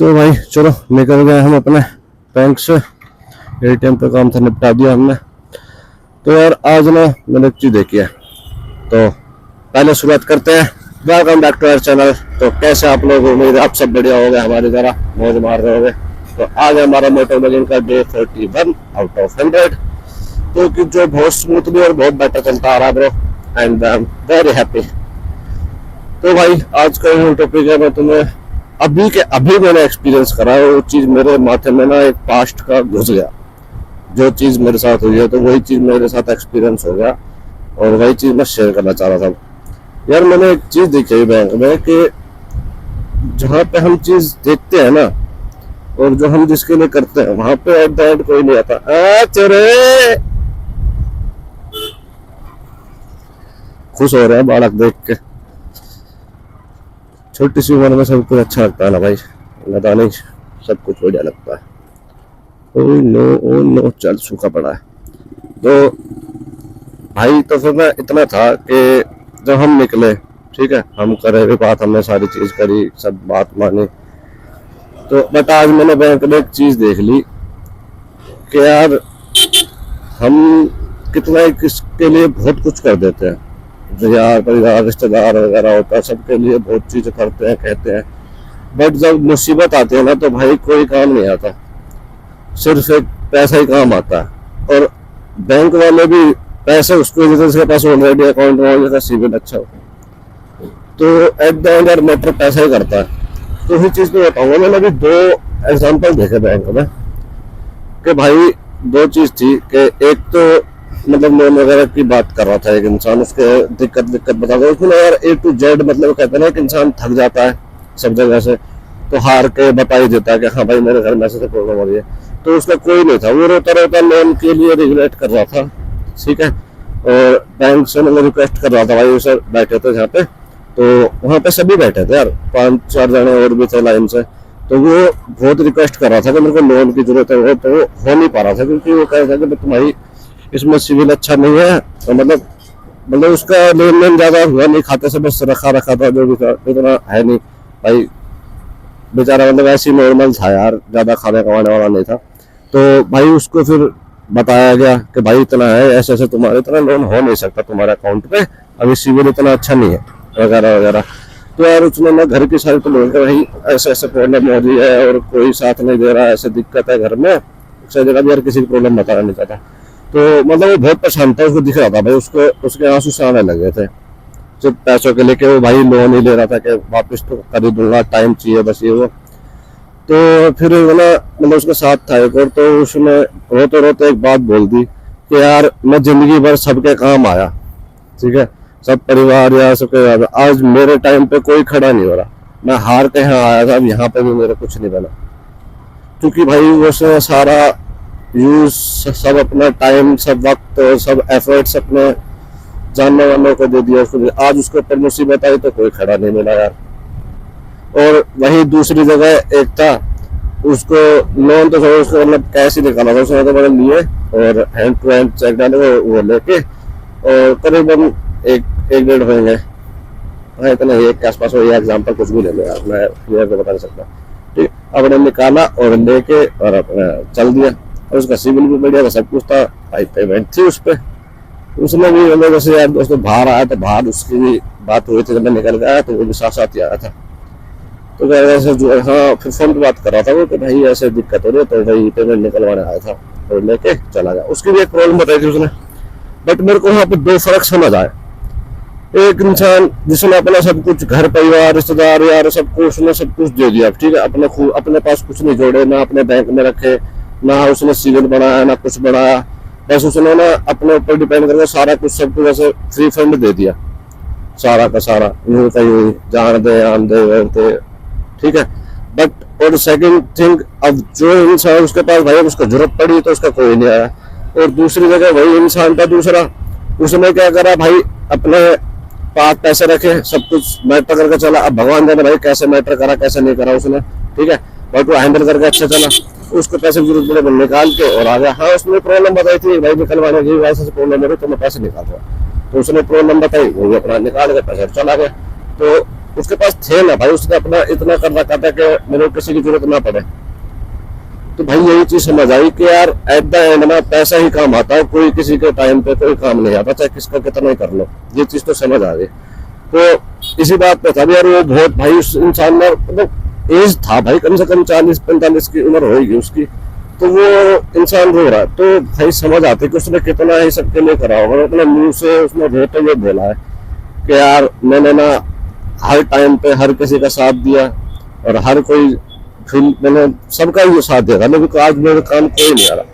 तो भाई चलो निकल गए हम अपने बैंक से। एटीएम पे काम था, निपटा दिया हमने। तो यार आज ना मैंने एक चीज देखी है, तो पहले शुरुआत करते हैं। Welcome back to our channel. तो कैसे आप लोग, उम्मीद आप सब बढ़िया हो गए, हमारी तरह मौज मार रहे होंगे। तो आज हमारा मोटर ब्लॉगिंग का डे 31 आउट ऑफ 100, तो कि जो बहुत स्मूथली और बहुत बेटर चलता आ रहा bro, and I am very happy. तो भाई आज का जो टॉपिक है, मैं तुम्हें अभी के अभी मैंने एक्सपीरियंस करा है, वो चीज मेरे माथे में ना एक पास्ट का घुस गया। जो चीज मेरे साथ हुई है तो वही चीज मेरे साथ एक्सपीरियंस हो गया, और वही चीज मैं शेयर करना चाह रहा था। यार मैंने एक चीज देखी है बैंक में कि जहाँ पे हम चीज देखते हैं ना, और जो हम जिसके लिए करते हैं, वहां पे एट द एंड कोई नहीं आता। चोरे खुश हो रहे हैं बालक देख के। छोटी सी उम्र में सब कुछ अच्छा लगता है ना भाई, पता नहीं सब कुछ बढ़िया लगता है। ओ नो चल सूखा पड़ा है। तो भाई तो फिर मैं इतना था कि जब हम निकले, ठीक है, हम करे भी बात, हमने सारी चीज करी, सब बात मानी। तो बट आज मैंने बैंक में एक चीज देख ली कि यार हम कितना किसके लिए बहुत कुछ कर देते हैं। यार परिवार रिश्तेदार वगैरह होता है, सबके लिए बहुत चीज करते हैं, कहते हैं, बट जब मुसीबत आती है ना तो भाई कोई काम नहीं आता, सिर्फ एक पैसा ही काम आता है। और बैंक वाले भी पैसे उसको जिसके पास ऑलरेडी अकाउंट में जिसका सिविल अच्छा हो, तो एट द एंड मैटर पैसा ही करता है। तो उसी चीज पे बताऊंगा। मैंने अभी 2 एग्जांपल देखे बैंक में कि भाई 2 चीज थी कि एक तो मतलब लोन वगैरह की बात कर रहा था एक इंसान, उसके दिक्कत बता दो उसमें यार A to Z, मतलब कहते हैं ना कि इंसान थक जाता है सब जगह से, तो हार के बता ही देता है कि हाँ भाई मेरे घर में ऐसे प्रॉब्लम हो रही है। तो उसका कोई नहीं था, वो रोता रोता लोन के लिए रिग्रेट कर रहा था, ठीक है। और बैंक से मतलब रिक्वेस्ट कर रहा था, भाई सर बैठे थे जहाँ पे, तो वहाँ पे सभी बैठे थे यार, 5-4 जने और भी थे लाइन से। तो वो बहुत रिक्वेस्ट कर रहा था कि मेरे को लोन की जरूरत है, वो तो हो नहीं पा रहा था क्योंकि वो कह रहा था कि तुम्हारी इसमें सिविल अच्छा नहीं है। तो मतलब उसका लेन देन ज्यादा हुआ नहीं, खाते से बस रखा था, जो भी था इतना है नहीं भाई, बेचारा मतलब ऐसे ही नॉर्मल था यार, ज्यादा खाने कमाने वाला नहीं था। तो भाई उसको फिर बताया गया कि भाई इतना है, ऐसे ऐसे तुम्हारे इतना लोन हो नहीं सकता तुम्हारे अकाउंट पे, अभी सिविल इतना अच्छा नहीं है वगैरह वगैरह। तो यार उसने ना घर की सारी तो लोगों के भाई ऐसे ऐसे प्रॉब्लम हो रही है और कोई साथ नहीं दे रहा है, ऐसे दिक्कत है घर में, उससे जगह भी यार किसी की प्रॉब्लम बताना नहीं चाहता। तो मतलब वो बहुत परेशान था, उसको दिख रहा था भाई, उसको उसके आंसू से आने लगे थे सिर्फ पैसों के लेके। वो भाई लोन ही ले रहा था कि वापस तो कर ही दूंगा, टाइम चाहिए बस ये वो। तो फिर मतलब उसके साथ था एक और, तो उसने रोते रोते एक बात बोल दी कि यार मैं जिंदगी भर सबके काम आया, ठीक है, सब परिवार या सबके, आज मेरे टाइम पे कोई खड़ा नहीं हो रहा, मैं हार के यहाँ आया था, अब यहाँ पे भी मेरे कुछ नहीं बना, क्योंकि भाई उसने सारा यूज, सब अपना टाइम, सब वक्त और सब एफर्ट्स अपने जानने वालों को दे दिया उसको। आज उसके ऊपर मुसीबत आई तो कोई खड़ा नहीं मिला यार। और वही दूसरी जगह एक था, उसको लोन तो उसको मतलब कैश ही निकाला था उसने, तो मतलब लिए और हैंड टू हैंड चेक डाले वो लेके, और करीबन 1-1.5 होंगे, हाँ इतना एक के आसपास हो। ये एग्जाम्पल कुछ भी ले लो यार, मैं क्लियर तो बता नहीं सकता, ठीक। अपने निकाला और लेके और अपना चल दिया, और उसका सिविल भी बढ़िया था, सब कुछ था भाई, पेमेंट थी उस पर। उसने भी मतलब जैसे यार दोस्तों बाहर आया तो बाहर उसकी भी बात हुई थी, जब मैं निकल गया तो वो भी साथ साथ ही आया था। तो ऐसे हाँ फिर फोन पे बात कर रहा था वो कि भाई ऐसे दिक्कत हो रही है, तो भाई पेमेंट निकलवाने आया था और लेके चला गया। उसकी भी एक प्रॉब्लम बताई थी उसने, बट मेरे को यहाँ पे 2 फर्क समझ आए। एक इंसान जिसने अपना सब कुछ, घर परिवार रिश्तेदार यार सबको उसने सब कुछ दे दिया, ठीक है, अपने पास कुछ नहीं जोड़े, ना अपने बैंक में रखे, ना उसने सिविल बनाया, ना कुछ बनाया, बस उसने ना अपने ऊपर डिपेंड करके सारा कुछ सब कुछ ऐसे फ्री फंड दे दिया, सारा का सारा, यूं का यूं, जान दे आन दे, ठीक है। बट और सेकंड थिंग, अब जो इंसान उसके पास भाई उसको जरूरत पड़ी तो उसका कोई नहीं आया। और दूसरी जगह वही इंसान था दूसरा, उसने क्या करा भाई, अपने पास पैसे रखे, सब कुछ मैटर करके चला। अब भगवान जाने भाई कैसे मैटर करा कैसे नहीं करा उसने, ठीक है, बट वो हैंडल करके अच्छा चला। उसको पैसे की जरूरत पड़े निकाल के और आ गया। हाँ उसने प्रॉब्लम बताई थी भाई निकलवाने की, ऐसे प्रॉब्लम हो रही तो मैं पैसे निकाल रहा, तो उसने प्रॉब्लम बताई, वो अपना निकाल के पैसे चला गया। तो उसके पास थे ना भाई, उसने अपना इतना कर रखा था कि मेरे को किसी की जरूरत ना पड़े। तो भाई यही चीज समझ आई कि यार एट द एंड ना पैसा ही काम आता है, कोई किसी के टाइम पे कोई काम नहीं आता, चाहे किसका कितना ही कर लो। ये चीज तो समझ आ गई। तो इसी बात पे था यार, वो बहुत भाई उस इंसान में मतलब एज था भाई, कम से कम 40-45 की उम्र होगी उसकी, तो वो इंसान रो रहा है। तो भाई समझ आते कि उसने कितना ही सबके लिए करा होगा। और अपने मुंह से उसने रोते हुए बोला है कि यार मैंने ना हर टाइम पे हर किसी का साथ दिया, और हर कोई फिर मैंने सबका ही साथ दिया था, लेकिन आज मेरे काम कोई नहीं आ रहा।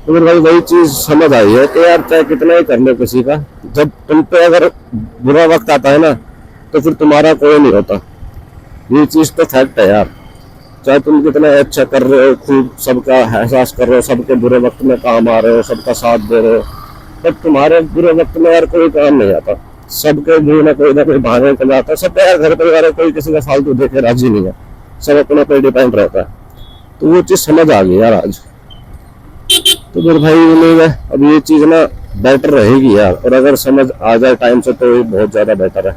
तो फिर भाई वही चीज समझ आई है कि यार चाहे कितना ही कर लो किसी का, जब तुम पे अगर बुरा वक्त आता है ना, तो फिर तुम्हारा कोई नहीं होता। ये चीज तो फैक्ट है यार। चाहे तुम कितना अच्छा कर रहे हो, खूब सबका एहसास कर रहे हो, सबके बुरे वक्त में काम आ रहे हो, सबका साथ दे रहे हो, बट तुम्हारे बुरे वक्त में यार कोई काम नहीं आता। सबके मुंह में कोई ना कोई बहाने निकल जाता है। सब यार घर परिवार कोई किसी का फालतू देखे राजी नहीं है, सब अपने पर डिपेंड रहता है। तो वो चीज समझ आ गई यार आज। तो फिर भाई उम्मीद है अब ये चीज ना बेटर रहेगी यार, और अगर समझ आ जाए टाइम से तो ये बहुत ज्यादा बेटर है।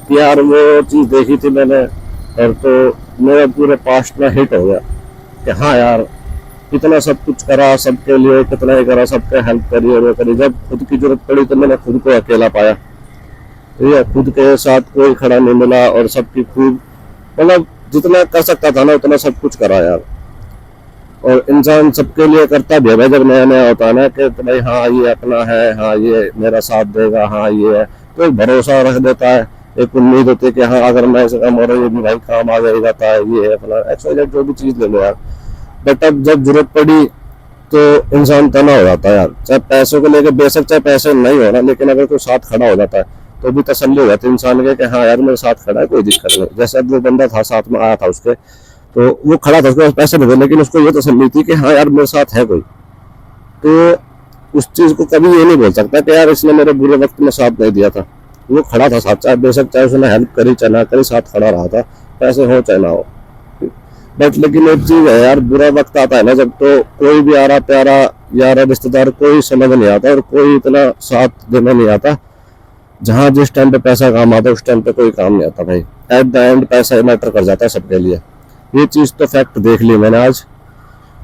कि यार वो चीज देखी थी मैंने, और तो मेरा पूरे पास्ट में हिट हो गया कि हाँ यार कितना सब कुछ करा सबके लिए, कितना ही करा, सबके हेल्प करी और वो करी। जब खुद की जरूरत पड़ी तो मैंने खुद को अकेला पाया। ठीक है, खुद के साथ कोई खड़ा नहीं मिला, और सबकी खूब मतलब जितना कर सकता था ना उतना सब कुछ करा यार। और इंसान सबके लिए करता भी है जब नया नया होता है ना, कि तो भाई हाँ ये अपना है, हाँ ये मेरा साथ देगा, हाँ ये है, तो एक भरोसा रख देता है, एक उम्मीद होती है कि हाँ अगर मैं ऐसे काम हो रहा है ये भी भाई काम आ जाता है, ये है अपना एक्सवाइजेड जो भी चीज ले लो यार। बट अब जब जरूरत पड़ी तो इंसान तना हो जाता है यार। चाहे पैसों को लेकर बेशक चाहे पैसे नहीं हो ना, लेकिन अगर कोई साथ खड़ा हो जाता है तो भी तसल्ली हो जाती है इंसान के कि हाँ यार मेरे साथ खड़ा है, कोई दिक्कत नहीं। जैसे अब वो बंदा था साथ में आया था उसके, तो वो खड़ा था, उसके पास पैसे नहीं थे, लेकिन उसको ये तसल्ली थी कि हाँ यार मेरे साथ है कोई। तो उस चीज को कभी ये नहीं बोल सकता कि यार इसने मेरे बुरे वक्त में साथ नहीं दिया था। वो खड़ा था साथ, चाहे बेशक चाहे उसने हेल्प करी चाहे ना करी, साथ खड़ा रहा था, पैसे हो चाहे ना हो। बट लेकिन एक चीज है यार, बुरा वक्त आता है ना जब, तो कोई भी आ रहा प्यारा यार रिश्तेदार कोई समझ नहीं आता, और कोई इतना साथ देना नहीं आता। जहां जिस टाइम पे पैसा काम आता है उस टाइम पे कोई काम नहीं आता भाई। एट द एंड पैसा मैटर कर जाता है सबके लिए। ये चीज तो फैक्ट देख ली मैंने आज,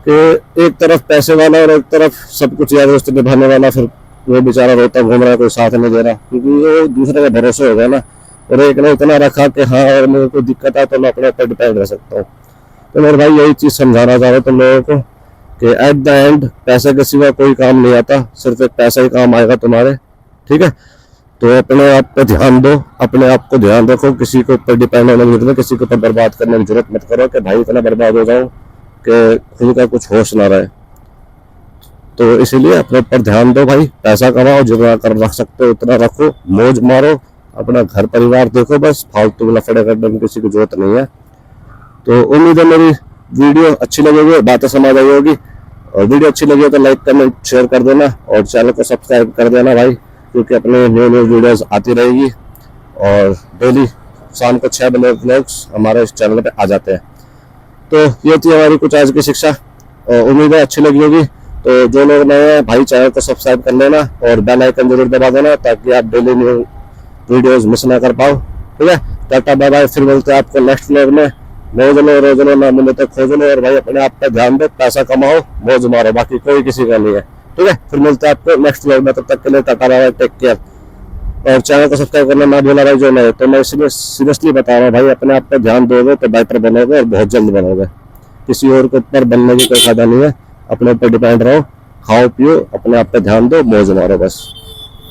कि एक तरफ पैसे वाला और एक तरफ सब कुछ यार दोस्त निभाने वाला, फिर वो बेचारा रोता घूम रहा है, कोई साथ नहीं दे रहा, क्योंकि वो दूसरे का भरोसे हो गया ना। और एक ने इतना रखा कि हाँ और मेरे को दिक्कत है तो मैं अपने ऊपर डिपेंड रह सकता हूँ। तो मेरे भाई यही चीज समझाना चाह रहा हूँ तुम लोगों को कि एट द एंड पैसे के सिवा कोई काम नहीं आता, सिर्फ एक पैसा ही काम आएगा तुम्हारे। ठीक है, तो अपने आप पे ध्यान दो, अपने आप को ध्यान रखो, किसी के ऊपर डिपेंड होने की जरूरत नहीं, किसी के ऊपर बर्बाद करने की जरूरत मत करो कि भाई इतना बर्बाद हो जाओ कि खुद का कुछ होश ना रहे। तो इसीलिए अपने ऊपर ध्यान दो भाई, पैसा कमाओ, जितना कर रख सकते हो उतना रखो, मौज मारो, अपना घर परिवार देखो, बस फालतू लफड़े करने की किसी की जरूरत नहीं है। तो उम्मीद है मेरी वीडियो अच्छी लगेगी, बातें समझ आई होगी, और वीडियो अच्छी लगी हो तो लाइक कमेंट शेयर कर देना, और चैनल को सब्सक्राइब कर देना भाई, क्योंकि अपने न्यू न्यू वीडियोस आती रहेगी। और डेली शाम को 6 बजे व्लॉग्स हमारे इस चैनल पे आ जाते हैं। तो ये थी हमारी कुछ आज की शिक्षा, और उम्मीद है अच्छी लगी होगी। तो जो लोग नए हैं भाई चैनल को सब्सक्राइब कर लेना, और बेल आइकन जरूर दबा देना, ताकि आप डेली न्यू वीडियोस मिस ना कर पाओ। ठीक है, टाटा बाय बाय, फिर मिलते हैं आपको नेक्स्ट व्लॉग में। मौज लो रोज लो, ना मिले तो खोज लो, और भाई अपने आप पे ध्यान दो, पैसा कमाओ, मौज मारो, बाकी कोई किसी का नहीं है। ठीक है, फिर मिलते हैं आपको नेक्स्ट व्लॉग में, तब तक के लिए tata bye bye, take care. और चैनल को सब्सक्राइब करना ना भूलना भाई जो नहीं। तो मैं सीरियसली बता रहा हूँ भाई, अपने आप पे ध्यान दोगे तो बेटर बनोगे, और बहुत जल्द बनोगे। किसी और के ऊपर बनने की कोई फायदा नहीं है, अपने ऊपर डिपेंड रहो, खाओ पियो, अपने आप पे ध्यान दो, मौज मारो बस।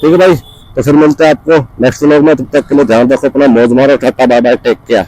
ठीक है भाई, तो फिर मिलते हैं आपको नेक्स्ट व्लॉग में, तब तक के लिए ध्यान रखो अपना, मौज मारो, tata bye bye, take care.